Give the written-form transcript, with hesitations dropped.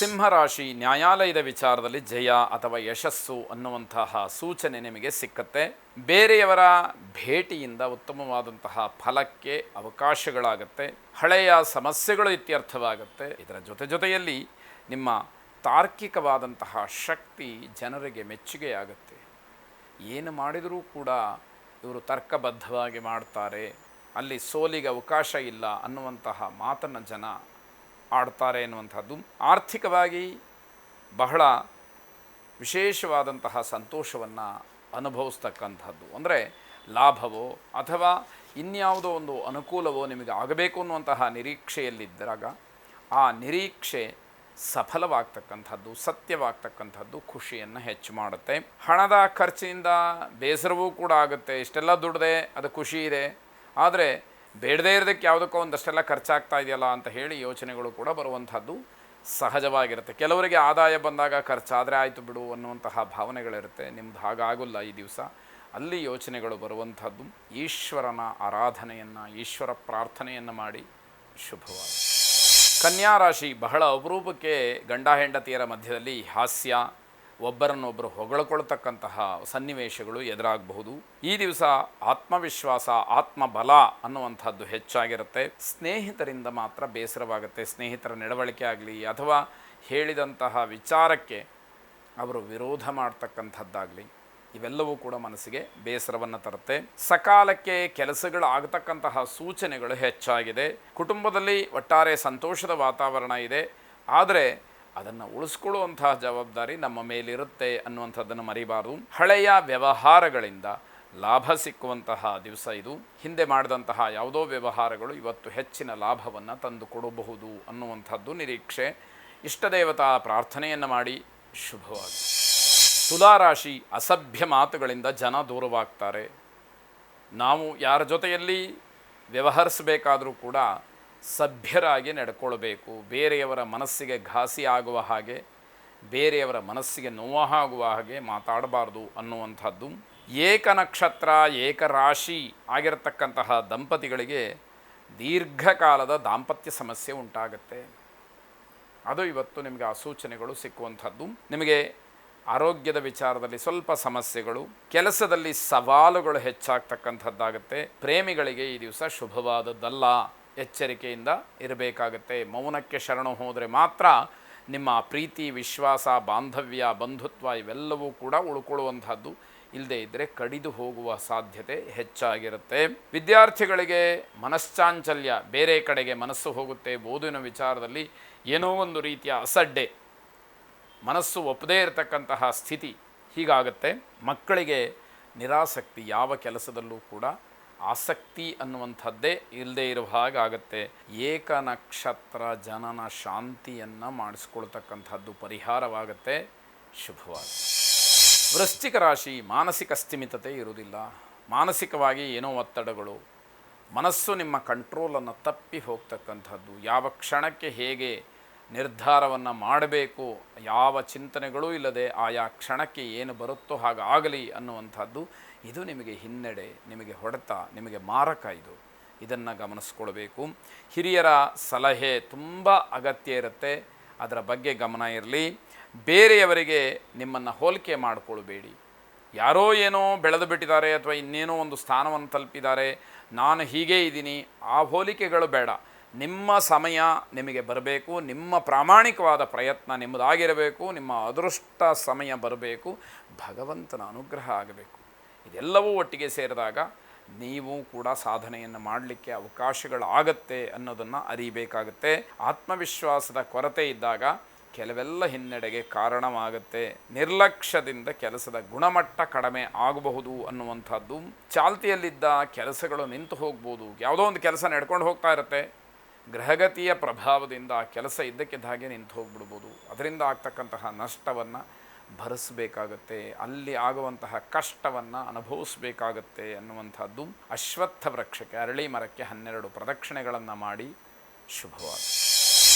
ಸಿಂಹರಾಶಿ, ನ್ಯಾಯಾಲಯದ ವಿಚಾರದಲ್ಲಿ ಜಯ ಅಥವಾ ಯಶಸ್ಸು ಅನ್ನುವಂತಹ ಸೂಚನೆ ನಿಮಗೆ ಸಿಕ್ಕತ್ತೆ. ಬೇರೆಯವರ ಭೇಟಿಯಿಂದ ಉತ್ತಮವಾದಂತಹ ಫಲಕ್ಕೆ ಅವಕಾಶಗಳಾಗತ್ತೆ. ಹಳೆಯ ಸಮಸ್ಯೆಗಳು ಇತ್ಯರ್ಥವಾಗುತ್ತೆ. ಇದರ ಜೊತೆಯಲ್ಲಿ ನಿಮ್ಮ ತಾರ್ಕಿಕವಾದಂತಹ ಶಕ್ತಿ ಜನರಿಗೆ ಮೆಚ್ಚುಗೆಯಾಗುತ್ತೆ. ಏನು ಮಾಡಿದರೂ ಕೂಡ ಇವರು ತರ್ಕಬದ್ಧವಾಗಿ ಮಾಡ್ತಾರೆ, ಅಲ್ಲಿ ಸೋಲಿಗೆ ಅವಕಾಶ ಇಲ್ಲ ಅನ್ನುವಂತಹ ಮಾತನ್ನು ಜನ ಆಡ್ತಾರೆ ಎನ್ನುವಂಥದ್ದು. ಆರ್ಥಿಕವಾಗಿ ಬಹಳ ವಿಶೇಷವಾದಂತಹ ಸಂತೋಷವನ್ನು ಅನುಭವಿಸ್ತಕ್ಕಂಥದ್ದು. ಅಂದರೆ ಲಾಭವೋ ಅಥವಾ ಇನ್ಯಾವುದೋ ಒಂದು ಅನುಕೂಲವೋ ನಿಮಗೆ ಆಗಬೇಕು ಅನ್ನುವಂತಹ ನಿರೀಕ್ಷೆಯಲ್ಲಿದ್ದಾಗ ಆ ನಿರೀಕ್ಷೆ ಸಫಲವಾಗ್ತಕ್ಕಂಥದ್ದು, ಸತ್ಯವಾಗ್ತಕ್ಕಂಥದ್ದು ಖುಷಿಯನ್ನು ಹೆಚ್ಚು ಮಾಡುತ್ತೆ. ಹಣದ ಖರ್ಚಿನಿಂದ ಬೇಸರವೂ ಕೂಡ ಆಗುತ್ತೆ. ಇಷ್ಟೆಲ್ಲ ದುಡ್ದೆ ಅದು ಖುಷಿ ಇದೆ, ಆದರೆ ಬೇಡದೇ ಇರೋದಕ್ಕೆ ಯಾವುದಕ್ಕೋ ಒಂದಷ್ಟೆಲ್ಲ ಖರ್ಚಾಗ್ತಾ ಇದೆಯಲ್ಲ ಅಂತ ಹೇಳಿ ಯೋಚನೆಗಳು ಕೂಡ ಬರುವಂಥದ್ದು ಸಹಜವಾಗಿರುತ್ತೆ. ಕೆಲವರಿಗೆ ಆದಾಯ ಬಂದಾಗ ಖರ್ಚಾದರೆ ಆಯಿತು ಬಿಡು ಅನ್ನುವಂತಹ ಭಾವನೆಗಳಿರುತ್ತೆ. ನಿಮ್ಮದು ಹಾಗಾಗೋಲ್ಲ. ಈ ದಿವಸ ಅಲ್ಲಿ ಯೋಚನೆಗಳು ಬರುವಂಥದ್ದು. ಈಶ್ವರನ ಆರಾಧನೆಯನ್ನು, ಈಶ್ವರ ಪ್ರಾರ್ಥನೆಯನ್ನು ಮಾಡಿ ಶುಭವಾದ. ಕನ್ಯಾ ರಾಶಿ, ಬಹಳ ಅಪರೂಪಕ್ಕೆ ಗಂಡ ಹೆಂಡತಿಯರ ಮಧ್ಯದಲ್ಲಿ ಹಾಸ್ಯ, ಒಬ್ಬರನ್ನೊಬ್ಬರು ಹೊಗಳ್ಕೊಳ್ತಕ್ಕಂತಹ ಸನ್ನಿವೇಶಗಳು ಎದುರಾಗಬಹುದು. ಈ ದಿವಸ ಆತ್ಮವಿಶ್ವಾಸ, ಆತ್ಮಬಲ ಅನ್ನುವಂಥದ್ದು ಹೆಚ್ಚಾಗಿರುತ್ತೆ. ಸ್ನೇಹಿತರಿಂದ ಮಾತ್ರ ಬೇಸರವಾಗುತ್ತೆ. ಸ್ನೇಹಿತರ ನಡವಳಿಕೆ ಆಗಲಿ ಅಥವಾ ಹೇಳಿದಂತಹ ವಿಚಾರಕ್ಕೆ ಅವರು ವಿರೋಧ ಮಾಡ್ತಕ್ಕಂಥದ್ದಾಗಲಿ ಇವೆಲ್ಲವೂ ಕೂಡ ಮನಸ್ಸಿಗೆ ಬೇಸರವನ್ನು ತರುತ್ತೆ. ಸಕಾಲಕ್ಕೆ ಕೆಲಸಗಳಾಗತಕ್ಕಂತಹ ಸೂಚನೆಗಳು ಹೆಚ್ಚಾಗಿದೆ. ಕುಟುಂಬದಲ್ಲಿ ಒಟ್ಟಾರೆ ಸಂತೋಷದ ವಾತಾವರಣ ಇದೆ, ಆದರೆ ಅದನ್ನು ಉಳಿಸ್ಕೊಳ್ಳುವಂತಹ ಜವಾಬ್ದಾರಿ ನಮ್ಮ ಮೇಲಿರುತ್ತೆ ಅನ್ನುವಂಥದ್ದನ್ನು ಮರಿಬಾರದು. ಹಳೆಯ ವ್ಯವಹಾರಗಳಿಂದ ಲಾಭ ಸಿಕ್ಕುವಂತಹ ದಿವಸ ಇದು. ಹಿಂದೆ ಮಾಡಿದಂತಹ ಯಾವುದೋ ವ್ಯವಹಾರಗಳು ಇವತ್ತು ಹೆಚ್ಚಿನ ಲಾಭವನ್ನು ತಂದು ಕೊಡಬಹುದು ಅನ್ನುವಂಥದ್ದು ನಿರೀಕ್ಷೆ. ಇಷ್ಟದೇವತಾ ಪ್ರಾರ್ಥನೆಯನ್ನು ಮಾಡಿ ಶುಭವಾಗಿ. ತುಲಾರಾಶಿ, ಅಸಭ್ಯ ಮಾತುಗಳಿಂದ ಜನ ದೂರವಾಗ್ತಾರೆ. ನಾವು ಯಾರ ಜೊತೆಯಲ್ಲಿ ವ್ಯವಹರಿಸಬೇಕಾದರೂ ಕೂಡ ಸಭ್ಯರಾಗಿ ನಡ್ಕೊಳ್ಬೇಕು. ಬೇರೆಯವರ ಮನಸ್ಸಿಗೆ ಘಾಸಿ ಆಗುವ ಹಾಗೆ, ಬೇರೆಯವರ ಮನಸ್ಸಿಗೆ ನೋವಾಗುವ ಹಾಗೆ ಮಾತಾಡಬಾರ್ದು ಅನ್ನುವಂಥದ್ದು. ಏಕನಕ್ಷತ್ರ, ಏಕರಾಶಿ ಆಗಿರತಕ್ಕಂತಹ ದಂಪತಿಗಳಿಗೆ ದೀರ್ಘಕಾಲದ ದಾಂಪತ್ಯ ಸಮಸ್ಯೆ ಉಂಟಾಗುತ್ತೆ. ಅದು ಇವತ್ತು ನಿಮಗೆ ಆ ಸೂಚನೆಗಳು ಸಿಕ್ಕುವಂಥದ್ದು. ನಿಮಗೆ ಆರೋಗ್ಯದ ವಿಚಾರದಲ್ಲಿ ಸ್ವಲ್ಪ ಸಮಸ್ಯೆಗಳು, ಕೆಲಸದಲ್ಲಿ ಸವಾಲುಗಳು ಹೆಚ್ಚಾಗ್ತಕ್ಕಂಥದ್ದಾಗುತ್ತೆ. ಪ್ರೇಮಿಗಳಿಗೆ ಈ ದಿವಸ ಶುಭವಾದದ್ದಲ್ಲ, ಎಚ್ಚರಿಕೆಯಿಂದ ಇರಬೇಕಾಗತ್ತೆ. ಮೌನಕ್ಕೆ ಶರಣು ಹೋದರೆ ಮಾತ್ರ ನಿಮ್ಮ ಪ್ರೀತಿ, ವಿಶ್ವಾಸ, ಬಾಂಧವ್ಯ, ಬಂಧುತ್ವ ಇವೆಲ್ಲವೂ ಕೂಡ ಉಳ್ಕೊಳ್ಳುವಂಥದ್ದು. ಇಲ್ಲದೇ ಇದ್ದರೆ ಕಡಿದು ಹೋಗುವ ಸಾಧ್ಯತೆ ಹೆಚ್ಚಾಗಿರುತ್ತೆ. ವಿದ್ಯಾರ್ಥಿಗಳಿಗೆ ಮನಶ್ಚಾಂಚಲ್ಯ, ಬೇರೆ ಕಡೆಗೆ ಮನಸ್ಸು ಹೋಗುತ್ತೆ. ಓದಿನ ವಿಚಾರದಲ್ಲಿ ಏನೋ ಒಂದು ರೀತಿಯ ಅಸಡ್ಡೆ, ಮನಸ್ಸು ಒಪ್ಪದೇ ಇರತಕ್ಕಂತಹ ಸ್ಥಿತಿ ಹೀಗಾಗುತ್ತೆ. ಮಕ್ಕಳಿಗೆ ನಿರಾಸಕ್ತಿ, ಯಾವ ಕೆಲಸದಲ್ಲೂ ಕೂಡ ಆಸಕ್ತಿ ಅನ್ನುವಂಥದ್ದೇ ಇಲ್ಲದೇ ಇರುವ ಹಾಗಾಗತ್ತೆ. ಏಕನಕ್ಷತ್ರ ಜನನ ಶಾಂತಿಯನ್ನು ಮಾಡಿಸ್ಕೊಳ್ತಕ್ಕಂಥದ್ದು ಪರಿಹಾರವಾಗುತ್ತೆ. ಶುಭವಾದ. ವೃಶ್ಚಿಕ ರಾಶಿ, ಮಾನಸಿಕ ಸ್ಥಿಮಿತತೆ ಇರುವುದಿಲ್ಲ. ಮಾನಸಿಕವಾಗಿ ಏನೋ ಒತ್ತಡಗಳು, ಮನಸ್ಸು ನಿಮ್ಮ ಕಂಟ್ರೋಲನ್ನು ತಪ್ಪಿ ಹೋಗ್ತಕ್ಕಂಥದ್ದು. ಯಾವ ಕ್ಷಣಕ್ಕೆ ಹೇಗೆ ನಿರ್ಧಾರವನ್ನು ಮಾಡಬೇಕು, ಯಾವ ಚಿಂತನೆಗಳೂ ಇಲ್ಲದೆ ಆಯಾ ಕ್ಷಣಕ್ಕೆ ಏನು ಬರುತ್ತೋ ಹಾಗಾಗಲಿ ಅನ್ನುವಂಥದ್ದು. ಇದು ನಿಮಗೆ ಹಿನ್ನಡೆ, ನಿಮಗೆ ಹೊಡೆತ, ನಿಮಗೆ ಮಾರಕ. ಇದನ್ನು ಗಮನಿಸ್ಕೊಳ್ಬೇಕು. ಹಿರಿಯರ ಸಲಹೆ ತುಂಬ ಅಗತ್ಯ ಇರುತ್ತೆ, ಅದರ ಬಗ್ಗೆ ಗಮನ ಇರಲಿ. ಬೇರೆಯವರಿಗೆ ನಿಮ್ಮನ್ನು ಹೋಲಿಕೆ ಮಾಡಿಕೊಳ್ಬೇಡಿ. ಯಾರೋ ಏನೋ ಬೆಳೆದು ಬಿಟ್ಟಿದ್ದಾರೆ ಅಥವಾ ಇನ್ನೇನೋ ಒಂದು ಸ್ಥಾನವನ್ನು ತಲುಪಿದ್ದಾರೆ, ನಾನು ಹೀಗೇ ಇದ್ದೀನಿ, ಆ ಹೋಲಿಕೆಗಳು ಬೇಡ. ನಿಮ್ಮ ಸಮಯ ನಿಮಗೆ ಬರಬೇಕು, ನಿಮ್ಮ ಪ್ರಾಮಾಣಿಕವಾದ ಪ್ರಯತ್ನ ನಿಮ್ಮದಾಗಿರಬೇಕು, ನಿಮ್ಮ ಅದೃಷ್ಟ ಸಮಯ ಬರಬೇಕು, ಭಗವಂತನ ಅನುಗ್ರಹ ಆಗಬೇಕು. ಇದೆಲ್ಲವೂ ಒಟ್ಟಿಗೆ ಸೇರಿದಾಗ ನೀವು ಕೂಡ ಸಾಧನೆಯನ್ನು ಮಾಡಲಿಕ್ಕೆ ಅವಕಾಶಗಳಾಗತ್ತೆ ಅನ್ನೋದನ್ನು ಅರಿಬೇಕಾಗುತ್ತೆ. ಆತ್ಮವಿಶ್ವಾಸದ ಕೊರತೆ ಇದ್ದಾಗ ಕೆಲವೆಲ್ಲ ಹಿನ್ನಡೆಗೆ ಕಾರಣವಾಗುತ್ತೆ. ನಿರ್ಲಕ್ಷ್ಯದಿಂದ ಕೆಲಸದ ಗುಣಮಟ್ಟ ಕಡಿಮೆ ಆಗಬಹುದು ಅನ್ನುವಂಥದ್ದು. ಚಾಲ್ತಿಯಲ್ಲಿದ್ದ ಕೆಲಸಗಳು ನಿಂತು ಹೋಗ್ಬೋದು. ಯಾವುದೋ ಒಂದು ಕೆಲಸ ನಡ್ಕೊಂಡು ಹೋಗ್ತಾ ಇರುತ್ತೆ, ಗ್ರಹಗತಿಯ ಪ್ರಭಾವದಿಂದ ಆ ಕೆಲಸ ಇದ್ದಕ್ಕಿದ್ದ ಹಾಗೆ ನಿಂತು ಹೋಗ್ಬಿಡ್ಬೋದು. ಅದರಿಂದ ಆಗ್ತಕ್ಕಂತಹ ನಷ್ಟವನ್ನು ಭರಿಸಬೇಕಾಗತ್ತೆ, ಅಲ್ಲಿ ಆಗುವಂತಹ ಕಷ್ಟವನ್ನು ಅನುಭವಿಸಬೇಕಾಗತ್ತೆ ಅನ್ನುವಂಥದ್ದು. ಅಶ್ವತ್ಥ ವೃಕ್ಷಕ್ಕೆ, ಅರಳಿ ಮರಕ್ಕೆ 12 ಪ್ರದಕ್ಷಿಣೆಗಳನ್ನು ಮಾಡಿ ಶುಭವಾದ.